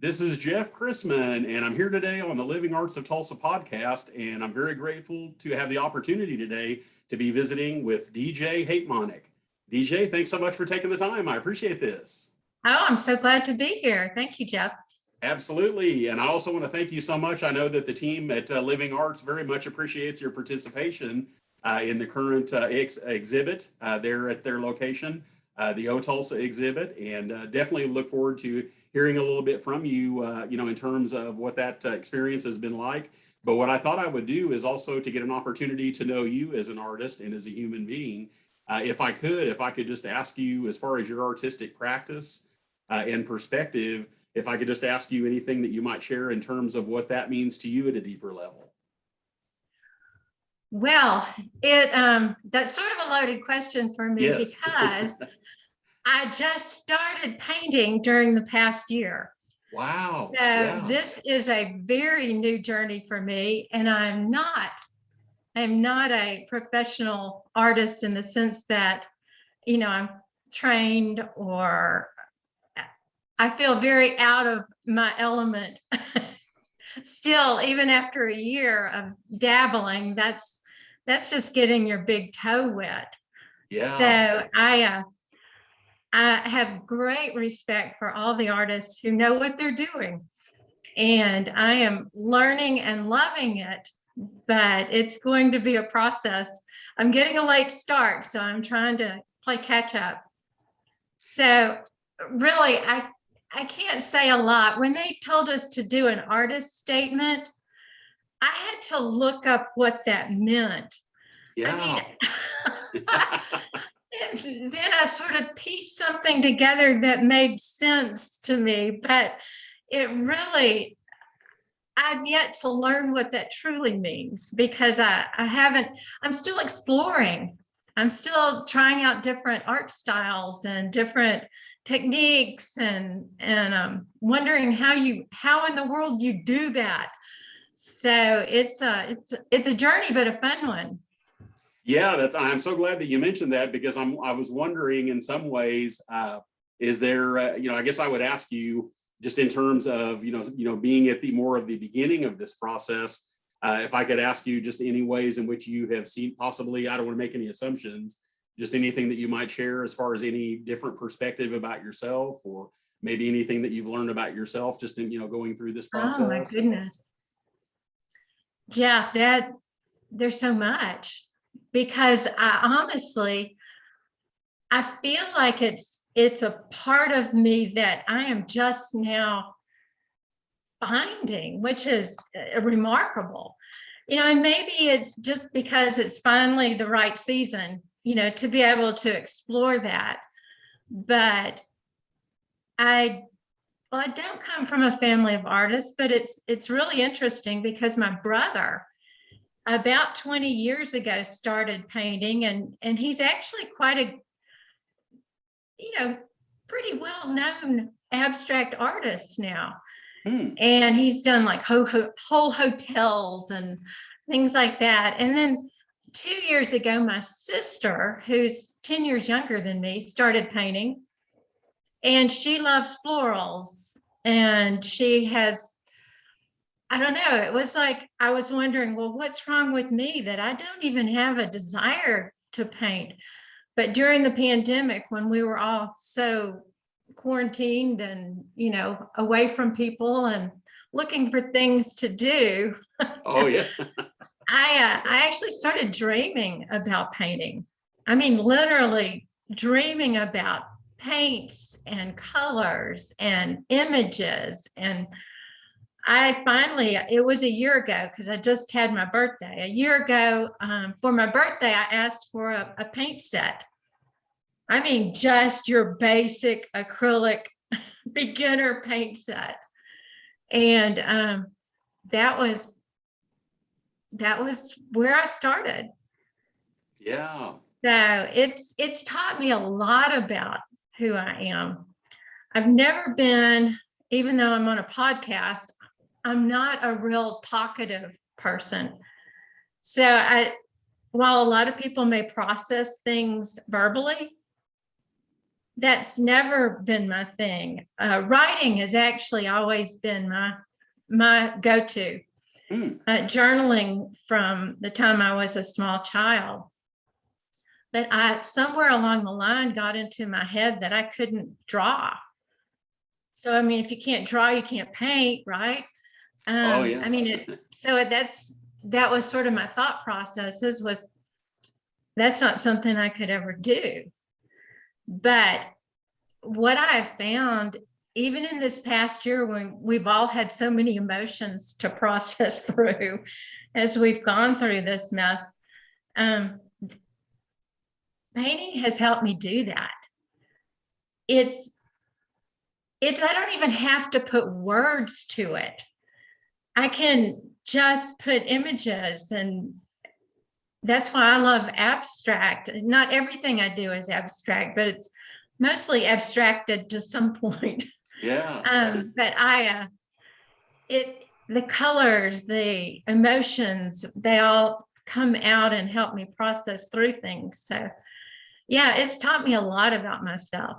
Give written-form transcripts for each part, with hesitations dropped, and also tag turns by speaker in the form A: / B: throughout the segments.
A: This is Jeff Chrisman, and I'm here today on the Living Arts of Tulsa podcast, and I'm very grateful to have the opportunity today to be visiting with DJ Hejtmanek. DJ, thanks so much for taking the time. I appreciate this.
B: Oh, I'm so glad to be here. Thank you, Jeff.
A: Absolutely, and I also want to thank you so much. I know that the team at Living Arts very much appreciates your participation in the current exhibit there at their location, the Oh.Tulsa exhibit, and definitely look forward to hearing a little bit from you, in terms of what that experience has been like. But what I thought I would do is also to get an opportunity to know you as an artist and as a human being. If I could just ask you, as far as your artistic practice and perspective, if I could just ask you anything that you might share in terms of what that means to you at a deeper level.
B: Well, that's sort of a loaded question for me. Yes. Because I just started painting during the past year.
A: Wow.
B: So This is a very new journey for me, and I'm not a professional artist in the sense that, I'm trained, or I feel very out of my element. Still, even after a year of dabbling, that's just getting your big toe wet.
A: Yeah.
B: So I have great respect for all the artists who know what they're doing, and I am learning and loving it, but it's going to be a process. I'm getting a late start, so I'm trying to play catch up. So really, I can't say a lot. When they told us to do an artist statement, I had to look up what that meant.
A: Yeah.
B: Then I sort of pieced something together that made sense to me, but I've yet to learn what that truly means, because I'm still exploring. I'm still trying out different art styles and different techniques, and wondering how in the world you do that. So it's a journey, but a fun one.
A: Yeah, I'm so glad that you mentioned that, because I was wondering, in some ways, is there, I guess I would ask you, just in terms of, being at the more of the beginning of this process, if I could ask you just any ways in which you have seen, possibly, I don't want to make any assumptions, just anything that you might share as far as any different perspective about yourself, or maybe anything that you've learned about yourself just in, going through this process.
B: Oh my goodness. Jeff, there's so much, because I feel like it's a part of me that I am just now finding, which is remarkable. And maybe it's just because it's finally the right season, to be able to explore that. But I don't come from a family of artists, but it's really interesting, because my brother, about 20 years ago, started painting, and he's actually quite a pretty well-known abstract artist now. And he's done like whole hotels and things like that. And then 2 years ago, my sister, who's 10 years younger than me, started painting, and she loves florals, and she has, I don't know, it was like I was wondering, well, what's wrong with me that I don't even have a desire to paint? But during the pandemic, when we were all so quarantined and, away from people and looking for things to do.
A: Oh, yeah.
B: I actually started dreaming about painting. I mean, literally dreaming about paints and colors and images. And it was a year ago, because I just had my birthday. A year ago, for my birthday, I asked for a paint set. I mean, just your basic acrylic beginner paint set. And that was where I started.
A: Yeah.
B: So it's taught me a lot about who I am. I've never been, even though I'm on a podcast, I'm not a real talkative person. So while a lot of people may process things verbally, that's never been my thing. Writing has actually always been my go-to. Journaling from the time I was a small child. But I somewhere along the line got into my head that I couldn't draw. So I mean, if you can't draw, you can't paint, right?
A: Oh yeah.
B: I mean, that was sort of my thought processes, was that's not something I could ever do. But what I have found, even in this past year, when we've all had so many emotions to process through as we've gone through this mess, painting has helped me do that. It's I don't even have to put words to it. I can just put images, and that's why I love abstract. Not everything I do is abstract, but it's mostly abstracted to some point.
A: Yeah.
B: But the colors, the emotions, they all come out and help me process through things. So yeah, it's taught me a lot about myself.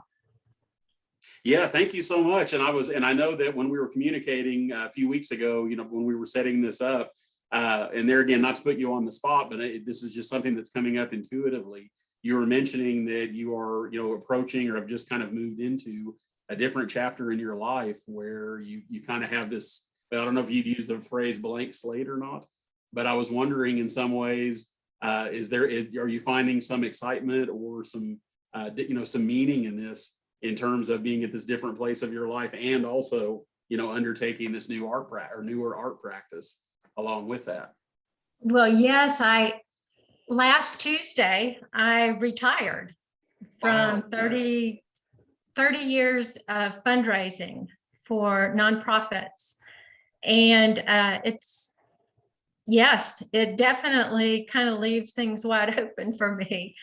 A: Yeah, thank you so much. And I know that when we were communicating a few weeks ago, when we were setting this up, and there again, not to put you on the spot, but this is just something that's coming up intuitively. You were mentioning that you are, approaching or have just kind of moved into a different chapter in your life where you kind of have this, I don't know if you'd use the phrase blank slate or not, but I was wondering in some ways, are you finding some excitement or some meaning in this, in terms of being at this different place of your life, and also, undertaking this newer art practice along with that?
B: Well, yes, last Tuesday, I retired from
A: Wow.
B: 30 years of fundraising for nonprofits. And it definitely kind of leaves things wide open for me.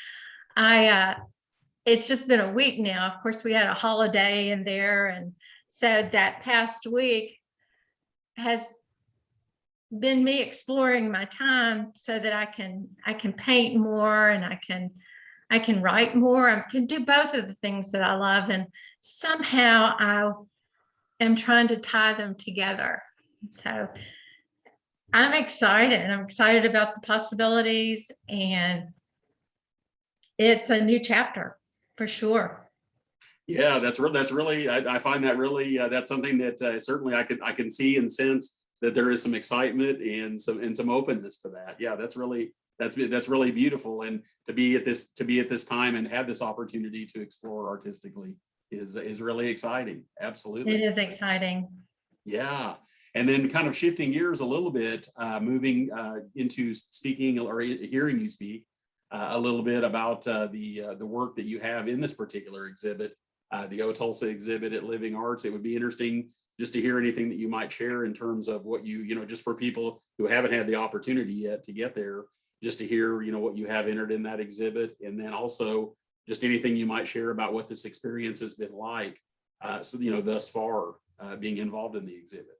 B: It's just been a week now. Of course, we had a holiday in there. And so that past week has been me exploring my time so that I can paint more, and I can write more. I can do both of the things that I love. And somehow I am trying to tie them together. So I'm excited. I'm excited about the possibilities, and it's a new chapter for sure.
A: Yeah, that's really, I find that really, that's something that certainly I can see and sense that there is some excitement and some openness to that. Yeah, that's really beautiful. And to be at this time and have this opportunity to explore artistically is really exciting. Absolutely.
B: It is exciting.
A: Yeah. And then kind of shifting gears a little bit, moving into speaking or hearing you speak a little bit about the work that you have in this particular exhibit, the Oh.Tulsa exhibit at Living Arts. It would be interesting just to hear anything that you might share in terms of what just for people who haven't had the opportunity yet to get there, just to hear, what you have entered in that exhibit. And then also just anything you might share about what this experience has been like, thus far being involved in the exhibit.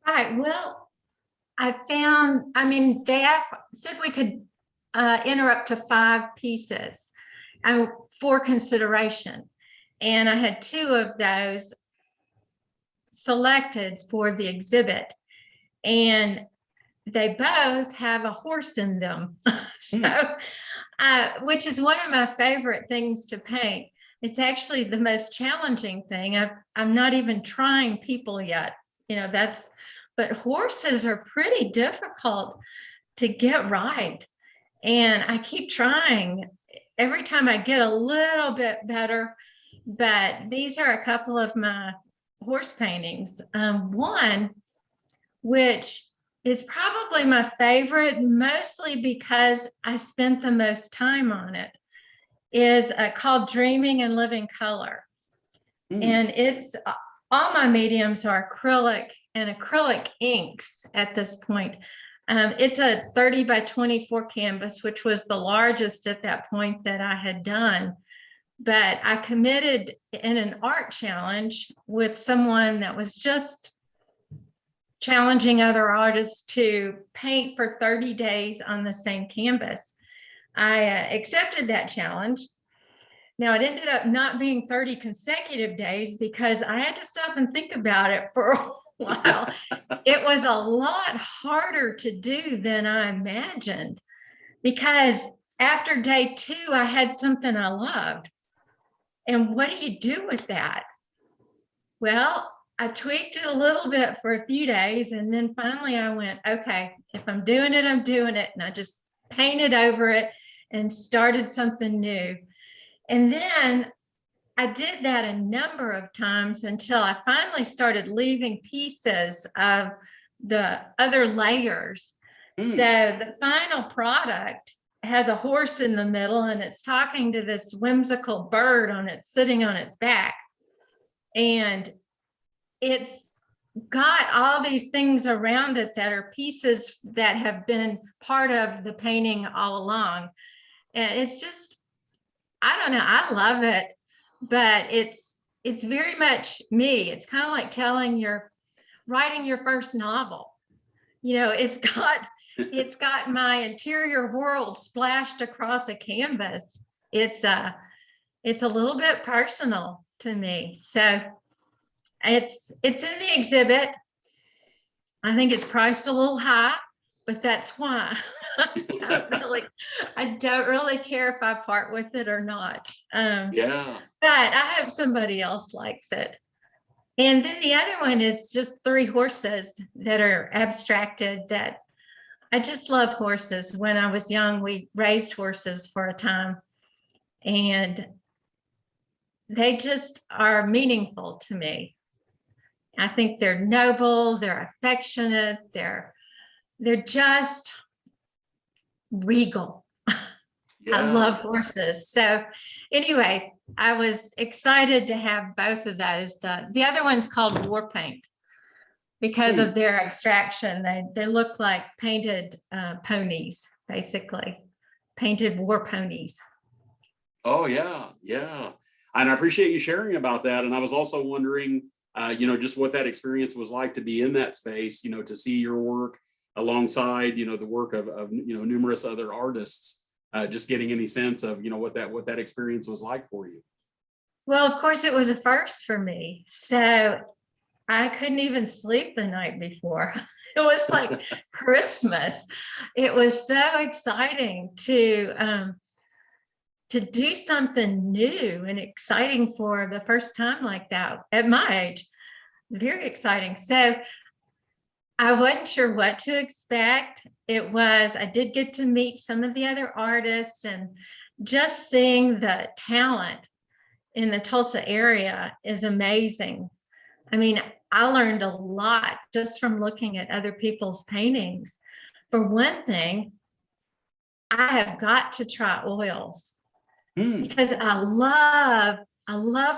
B: Right. Well, they said we could enter up to 5 pieces for consideration. And I had 2 of those selected for the exhibit, and they both have a horse in them. So, which is one of my favorite things to paint. It's actually the most challenging thing. I'm not even trying people yet. But horses are pretty difficult to get right. And I keep trying. Every time I get a little bit better, but these are a couple of my horse paintings. One, which is probably my favorite, mostly because I spent the most time on it, is called Dreaming and Living Color. And it's all my mediums are acrylic and acrylic inks at this point. It's a 30 by 24 canvas, which was the largest at that point that I had done. But I committed in an art challenge with someone that was just challenging other artists to paint for 30 days on the same canvas. I accepted that challenge, Now, it ended up not being 30 consecutive days because I had to stop and think about it for a while. It was a lot harder to do than I imagined, because after day 2, I had something I loved. And what do you do with that? Well, I tweaked it a little bit for a few days, and then finally I went, okay, if I'm doing it, I'm doing it. And I just painted over it and started something new. And then I did that a number of times until I finally started leaving pieces of the other layers. So the final product has a horse in the middle, and it's talking to this whimsical bird sitting on its back. And it's got all these things around it that are pieces that have been part of the painting all along. And it's just, I don't know, I love it, but it's very much me. It's kind of like writing your first novel. It's got my interior world splashed across a canvas. It's a little bit personal to me. So it's in the exhibit. I think it's priced a little high, but that's why. I don't really care if I part with it or not.
A: Yeah.
B: But I hope somebody else likes it. And then the other one is just 3 horses that are abstracted. That I just love horses. When I was young, we raised horses for a time, and they just are meaningful to me. I think they're noble, they're affectionate, they're just regal.
A: Yeah.
B: I love horses. So anyway, I was excited to have both of those. The other one's called War Paint because of their abstraction. They look like painted ponies, basically, painted war ponies.
A: Oh, yeah. Yeah. And I appreciate you sharing about that. And I was also wondering, just what that experience was like to be in that space, to see your work alongside, the work of numerous other artists, just getting any sense of, what that experience was like for you.
B: Well, of course, it was a first for me. So I couldn't even sleep the night before. It was like Christmas. It was so exciting to do something new and exciting for the first time like that at my age. Very exciting. So I wasn't sure what to expect. I did get to meet some of the other artists, and just seeing the talent in the Tulsa area is amazing. I mean, I learned a lot just from looking at other people's paintings. For one thing, I have got to try oils because I love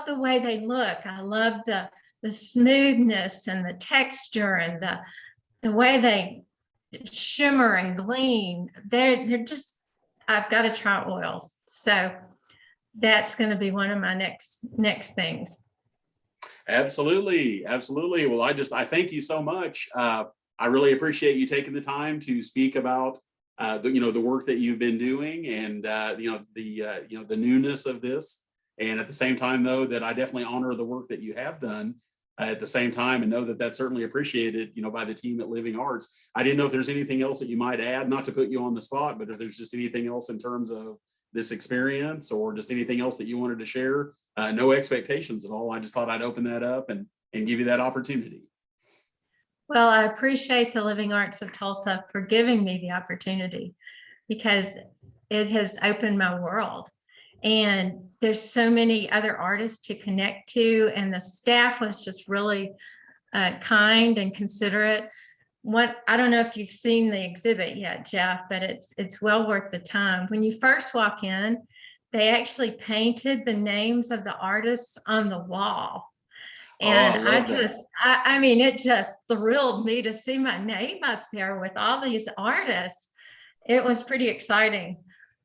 B: the way they look. I love the smoothness and the texture and the way they shimmer and gleam. They're just, I've got to try oils. So that's going to be one of my next things.
A: Absolutely. Absolutely. Well, I thank you so much. I really appreciate you taking the time to speak about the work that you've been doing, and the newness of this. And at the same time, though, that I definitely honor the work that you have done at the same time, and know that that's certainly appreciated, by the team at Living Arts. I didn't know if there's anything else that you might add, not to put you on the spot, but if there's just anything else in terms of this experience, or just anything else that you wanted to share. No expectations at all. I just thought I'd open that up and give you that opportunity.
B: Well, I appreciate the Living Arts of Tulsa for giving me the opportunity, because it has opened my world. And there's so many other artists to connect to, and the staff was just really kind and considerate. I don't know if you've seen the exhibit yet, Jeff, but it's well worth the time. When you first walk in, they actually painted the names of the artists on the wall. And I mean, it just thrilled me to see my name up there with all these artists. It was pretty exciting.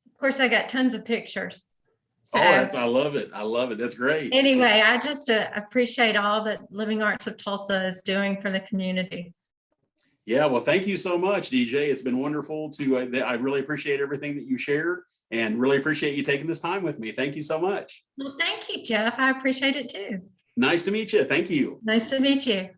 B: Of course, I got tons of pictures. So,
A: I love it. I love it. That's great.
B: Anyway, I just appreciate all that Living Arts of Tulsa is doing for the community.
A: Yeah, well, thank you so much, DJ. It's been wonderful I really appreciate everything that you shared. and really appreciate you taking this time with me. Thank you so much.
B: Well, thank you, Jeff. I appreciate it too.
A: Nice to meet you. Thank you.
B: Nice to meet you.